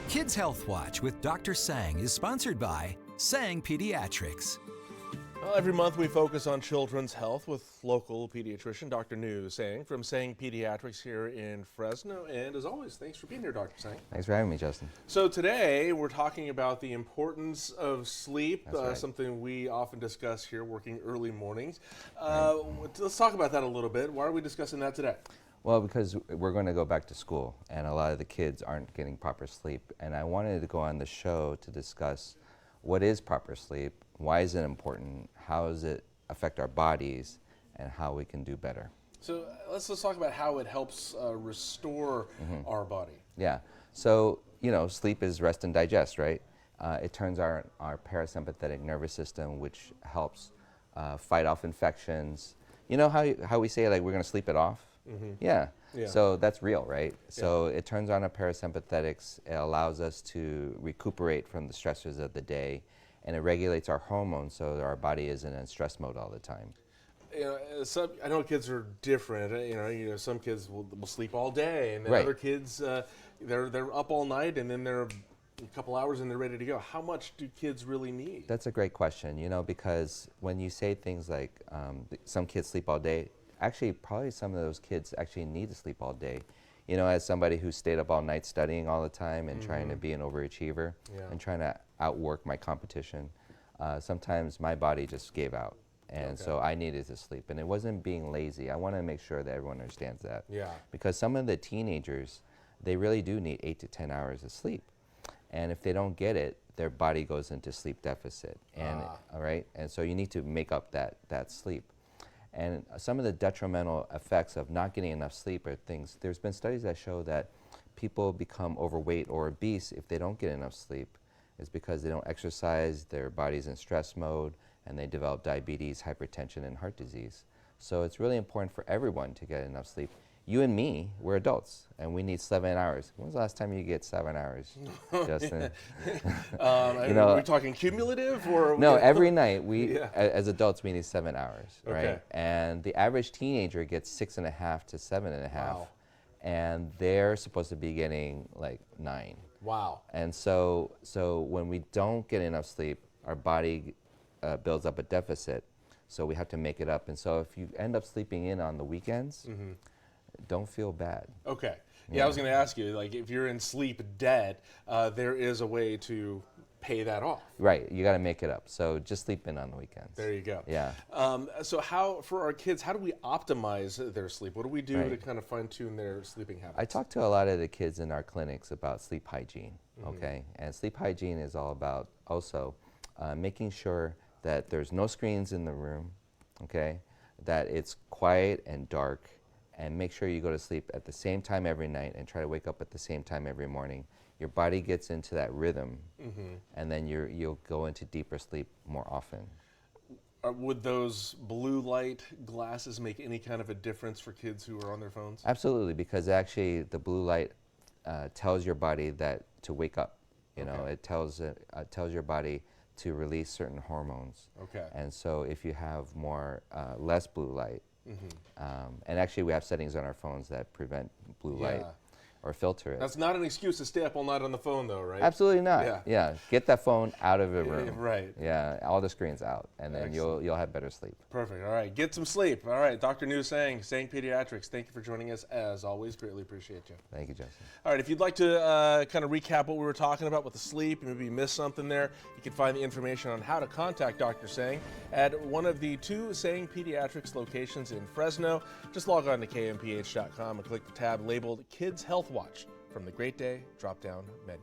Kids Health Watch with Dr. Sang is sponsored by Sang Pediatrics. Well, every month we focus on children's health with local pediatrician Dr. Nu Sang from Sang Pediatrics here in Fresno. And as always, thanks for being here, Dr. Sang. Thanks for having me, Justin. So today we're talking about the importance of sleep, That's right. something we often discuss here working early mornings. Let's talk about that a little bit. Why are we discussing that today? Well, because we're going to go back to school, and a lot of the kids aren't getting proper sleep. And I wanted to go on the show to discuss what is proper sleep, why is it important, how does it affect our bodies, and how we can do better. So let's talk about how it helps restore our body. Yeah. So, sleep is rest and digest, right? It turns our parasympathetic nervous system, which helps fight off infections. You know how we say, like, we're going to sleep it off? Yeah. So that's real, right? So it turns on our parasympathetics. It allows us to recuperate from the stressors of the day, and it regulates our hormones so that our body isn't in stress mode all the time. I know kids are different. Some kids will sleep all day, and then Right. other kids they're up all night, and then they're a couple hours and they're ready to go. How much do kids really need? That's a great question. Because when you say things like some kids sleep all day, actually probably some of those kids actually need to sleep all day. As somebody who stayed up all night studying all the time and trying to be an overachiever and trying to outwork my competition, sometimes my body just gave out. And so I needed to sleep. And it wasn't being lazy. I want to make sure that everyone understands that. Yeah. Because some of the teenagers, they really do need 8 to 10 hours of sleep. And if they don't get it, their body goes into sleep deficit. And all right? And so you need to make up that sleep. And some of the detrimental effects of not getting enough sleep are things, there's been studies that show that people become overweight or obese if they don't get enough sleep. It's because they don't exercise, their body's in stress mode, and they develop diabetes, hypertension, and heart disease. So it's really important for everyone to get enough sleep. You and me, we're adults, and we need 7 hours. When's the last time you get 7 hours, Justin? Are we talking cumulative or? No, every night as adults we need 7 hours, right? Okay. And the average teenager gets 6.5 to 7.5, Wow. and they're supposed to be getting like 9. Wow. And so when we don't get enough sleep, our body builds up a deficit, so we have to make it up. And so if you end up sleeping in on the weekends, don't feel bad. Okay. Yeah, I was going to ask you, like, if you're in sleep debt, there is a way to pay that off. Right. You got to make it up. So just sleep in on the weekends. There you go. Yeah. So for our kids, how do we optimize their sleep? What do we do to Right. kind of fine tune their sleeping habits? I talk to a lot of the kids in our clinics about sleep hygiene, okay? And sleep hygiene is all about also making sure that there's no screens in the room, okay? That it's quiet and dark, and make sure you go to sleep at the same time every night and try to wake up at the same time every morning. Your body gets into that rhythm, and then you'll go into deeper sleep more often. Would those blue light glasses make any kind of a difference for kids who are on their phones? Absolutely, because actually the blue light tells your body that to wake up. It tells your body to release certain hormones. Okay. And so if you have less blue light, and actually we have settings on our phones that prevent blue light or filter it. That's not an excuse to stay up all night on the phone, though, right? Absolutely not. Yeah. Get that phone out of the room. Right. Yeah, all the screens out, and then you'll have better sleep. Perfect. All right. Get some sleep. All right. Dr. Nu Sang Pediatrics, thank you for joining us. As always, greatly appreciate you. Thank you, Justin. All right. If you'd like to kind of recap what we were talking about with the sleep, maybe you missed something there, you can find the information on how to contact Dr. Sang at one of the 2 Sang Pediatrics locations in Fresno. Just log on to kmph.com and click the tab labeled Kids Health Watch from the Great Day drop-down menu.